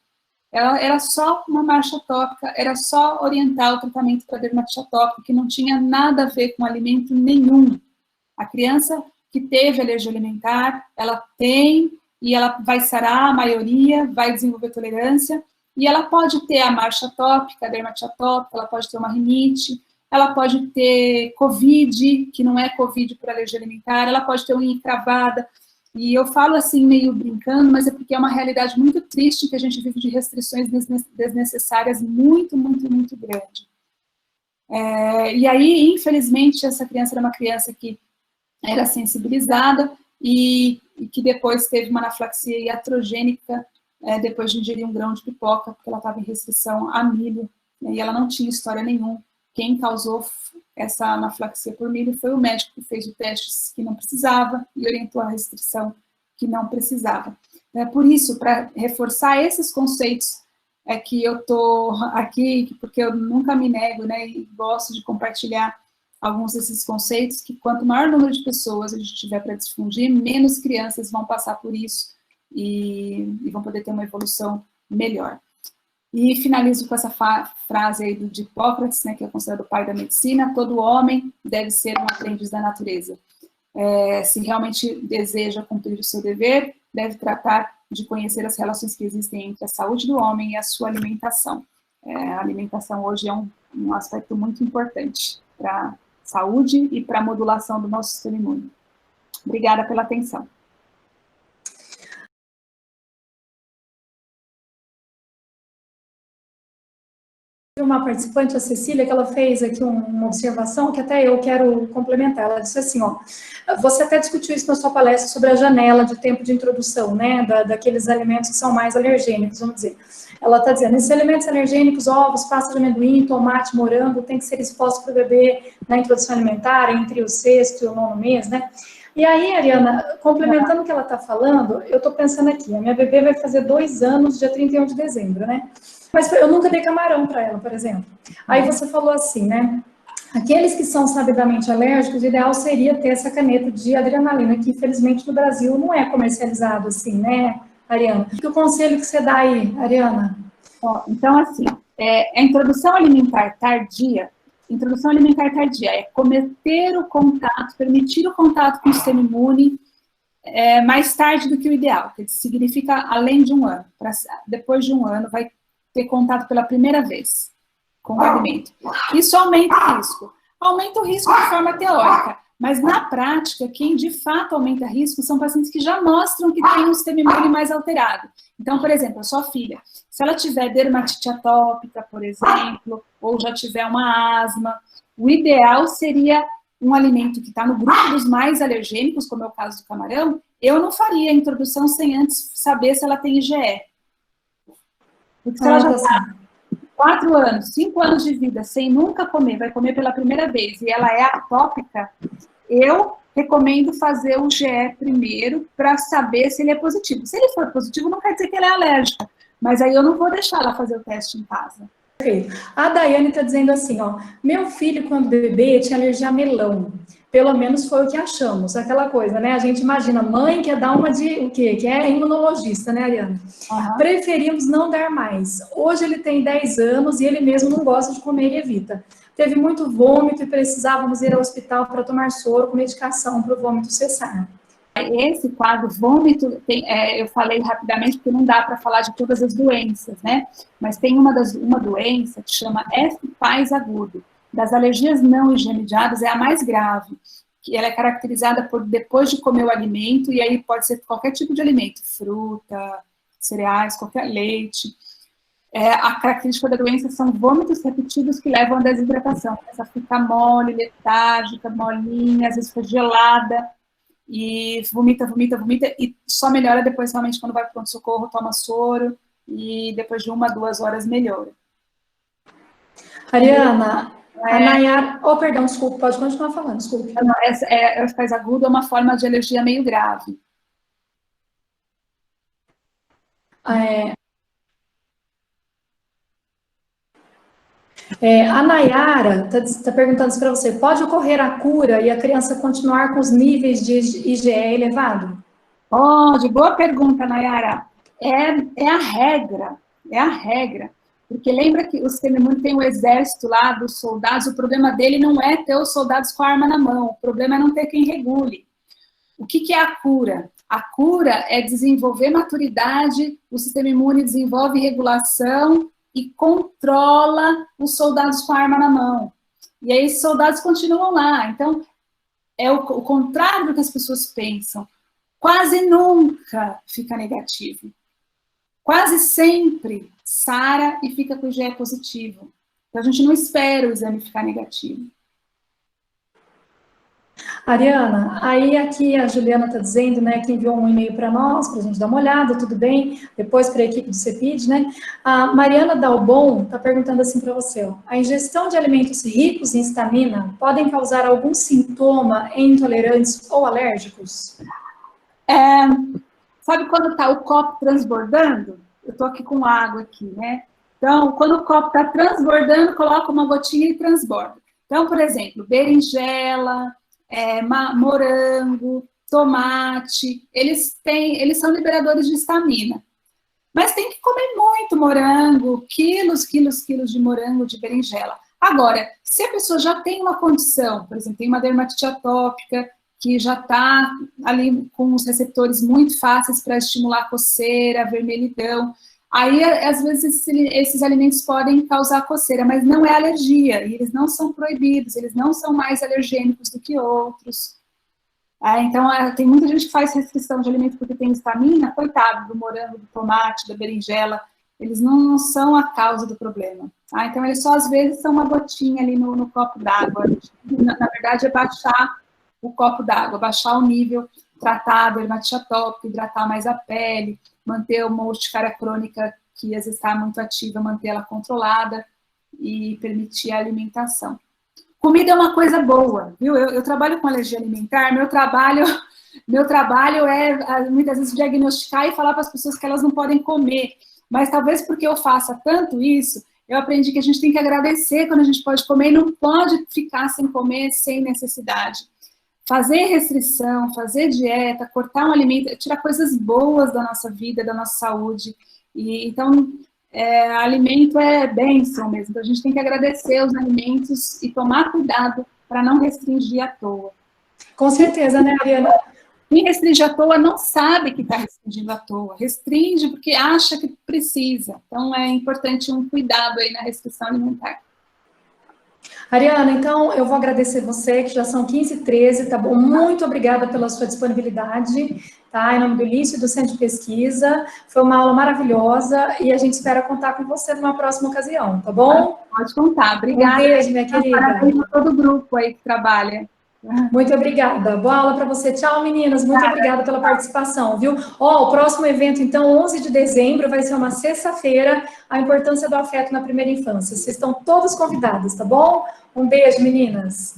Era só uma marcha atópica, era só orientar o tratamento para dermatite atópica, que não tinha nada a ver com alimento nenhum. A criança que teve alergia alimentar, ela tem e ela vai sarar a maioria, vai desenvolver tolerância, e ela pode ter a marcha atópica, a dermatite atópica, ela pode ter uma rinite, ela pode ter COVID, que não é COVID por alergia alimentar, ela pode ter unha encravada, e eu falo assim meio brincando, mas é porque é uma realidade muito triste que a gente vive de restrições desnecessárias muito, muito, muito grande. E aí, infelizmente, essa criança era uma criança que era sensibilizada e que depois teve uma anafilaxia iatrogênica depois de ingerir um grão de pipoca, porque ela estava em restrição a milho, e ela não tinha história nenhuma. Quem causou essa anafilaxia por milho foi o médico que fez o teste que não precisava e orientou a restrição que não precisava. Por isso, para reforçar esses conceitos, é que eu estou aqui, porque eu nunca me nego, né, e gosto de compartilhar alguns desses conceitos, que quanto maior número de pessoas a gente tiver para difundir, menos crianças vão passar por isso e vão poder ter uma evolução melhor. E finalizo com essa frase aí de Hipócrates, né, que é considerado o pai da medicina: todo homem deve ser um aprendiz da natureza. Se realmente deseja cumprir o seu dever, deve tratar de conhecer as relações que existem entre a saúde do homem e a sua alimentação. A alimentação hoje é um aspecto muito importante para a saúde e para a modulação do nosso sistema imune. Obrigada pela atenção. Uma participante, a Cecília, que ela fez aqui uma observação que até eu quero complementar. Ela disse assim, ó, você até discutiu isso na sua palestra sobre a janela de tempo de introdução, né, daqueles alimentos que são mais alergênicos, vamos dizer. Ela está dizendo, esses alimentos alergênicos, ovos, pasta de amendoim, tomate, morango, tem que ser exposto para o bebê na introdução alimentar, entre o 6º e o 9º mês, né? E aí, Ariana, complementando o que ela está falando, eu estou pensando aqui, a minha bebê vai fazer 2 anos, dia 31 de dezembro, né? Mas eu nunca dei camarão para ela, por exemplo. Aí você falou assim, né? Aqueles que são sabidamente alérgicos, o ideal seria ter essa caneta de adrenalina, que infelizmente no Brasil não é comercializado assim, né, Ariana? Que o conselho que você dá aí, Ariana? Então, assim, a introdução alimentar tardia é cometer o contato, permitir o contato com o sistema imune mais tarde do que o ideal, que significa além de 1 ano. Depois de 1 ano, vai ter contato pela primeira vez com o alimento. Isso aumenta o risco. Aumenta o risco de forma teórica, mas na prática, quem de fato aumenta risco são pacientes que já mostram que têm um sistema imune mais alterado. Então, por exemplo, a sua filha, se ela tiver dermatite atópica, por exemplo, ou já tiver uma asma, o ideal seria um alimento que está no grupo dos mais alergênicos, como é o caso do camarão. Eu não faria a introdução sem antes saber se ela tem IgE. Porque se ela já está 4 anos, 5 anos de vida sem nunca comer, vai comer pela primeira vez e ela é atópica, eu recomendo fazer o GE primeiro para saber se ele é positivo. Se ele for positivo, não quer dizer que ela é alérgica, mas aí eu não vou deixar ela fazer o teste em casa. Perfeito. A Daiane está dizendo assim, ó, meu filho, quando bebê, tinha alergia a melão. Pelo menos foi o que achamos, aquela coisa, né? A gente imagina, mãe quer dar uma de o quê? Que é imunologista, né, Ariana? Uhum. Preferimos não dar mais. Hoje ele tem 10 anos e ele mesmo não gosta de comer e evita. Teve muito vômito e precisávamos ir ao hospital para tomar soro com medicação para o vômito cessar. Esse quadro vômito, eu falei rapidamente porque não dá para falar de todas as doenças, né? Mas tem uma doença que chama F. pais agudo. Das alergias não higienizadas é a mais grave, que ela é caracterizada por depois de comer o alimento, e aí pode ser qualquer tipo de alimento, fruta, cereais, qualquer leite. A característica da doença são vômitos repetidos que levam à desidratação. Essa fica mole, letárgica, molinha, às vezes fica gelada, e vomita, e só melhora depois realmente quando vai para o pronto-socorro, toma soro, e depois de 1 a 2 horas melhora. Ariana, a Nayara... Oh, perdão, desculpa, pode continuar falando, desculpa. Não, essa faz agudo é uma forma de alergia meio grave. A Nayara está perguntando para você, pode ocorrer a cura e a criança continuar com os níveis de IgE elevado? Pode, boa pergunta, Nayara. É a regra. Porque lembra que o sistema imune tem o exército lá dos soldados, o problema dele não é ter os soldados com a arma na mão, o problema é não ter quem regule. O que é a cura? A cura é desenvolver maturidade, o sistema imune desenvolve regulação e controla os soldados com a arma na mão. E aí esses soldados continuam lá. Então, é o contrário do que as pessoas pensam. Quase nunca fica negativo. Quase sempre sara e fica com o IgE positivo. Então, a gente não espera o exame ficar negativo. Ariana, aí aqui a Juliana está dizendo, né, que enviou um e-mail para nós, para a gente dar uma olhada, tudo bem, depois para a equipe do CEPID, né? A Mariana Dalbon está perguntando assim para você, ó, a ingestão de alimentos ricos em histamina podem causar algum sintoma em intolerantes ou alérgicos? Sabe quando está o copo transbordando? Eu estou aqui com água aqui, né? Então, quando o copo está transbordando, coloca uma gotinha e transborda. Então, por exemplo, berinjela, morango, tomate, eles são liberadores de histamina. Mas tem que comer muito morango, quilos de morango, de berinjela. Agora, se a pessoa já tem uma condição, por exemplo, tem uma dermatite atópica, que já está ali com os receptores muito fáceis para estimular a coceira, a vermelhidão, aí, às vezes, esses alimentos podem causar coceira, mas não é alergia, e eles não são proibidos, eles não são mais alergênicos do que outros. Então, tem muita gente que faz restrição de alimentos porque tem histamina, coitado do morango, do tomate, da berinjela, eles não são a causa do problema. Então, eles só, às vezes, são uma gotinha ali no copo d'água. Na verdade, é baixar o copo d'água, baixar o nível, tratar a dermatite atópica, hidratar mais a pele, manter uma urticária crônica que às vezes está muito ativa, manter ela controlada e permitir a alimentação. Comida é uma coisa boa, viu? Eu trabalho com alergia alimentar, meu trabalho é muitas vezes diagnosticar e falar para as pessoas que elas não podem comer, mas talvez porque eu faça tanto isso, eu aprendi que a gente tem que agradecer quando a gente pode comer e não pode ficar sem comer sem necessidade. Fazer restrição, fazer dieta, cortar um alimento, tirar coisas boas da nossa vida, da nossa saúde. E, então, alimento é bênção mesmo. Então, a gente tem que agradecer os alimentos e tomar cuidado para não restringir à toa. Com certeza, né, Ariana? Quem restringe à toa não sabe que está restringindo à toa. Restringe porque acha que precisa. Então, é importante um cuidado aí na restrição alimentar. Ariana, então eu vou agradecer você, que já são 15h13, tá bom? Muito obrigada pela sua disponibilidade, tá? Em nome do Lício e do Centro de Pesquisa. Foi uma aula maravilhosa e a gente espera contar com você numa próxima ocasião, tá bom? Pode contar, obrigada. Um beijo, minha querida. Parabéns a todo o grupo aí que trabalha. Muito obrigada. Boa aula para você. Tchau, meninas. Muito obrigada pela participação, viu? O próximo evento, então, 11 de dezembro, vai ser uma sexta-feira, a importância do afeto na primeira infância. Vocês estão todos convidados, tá bom? Um beijo, meninas.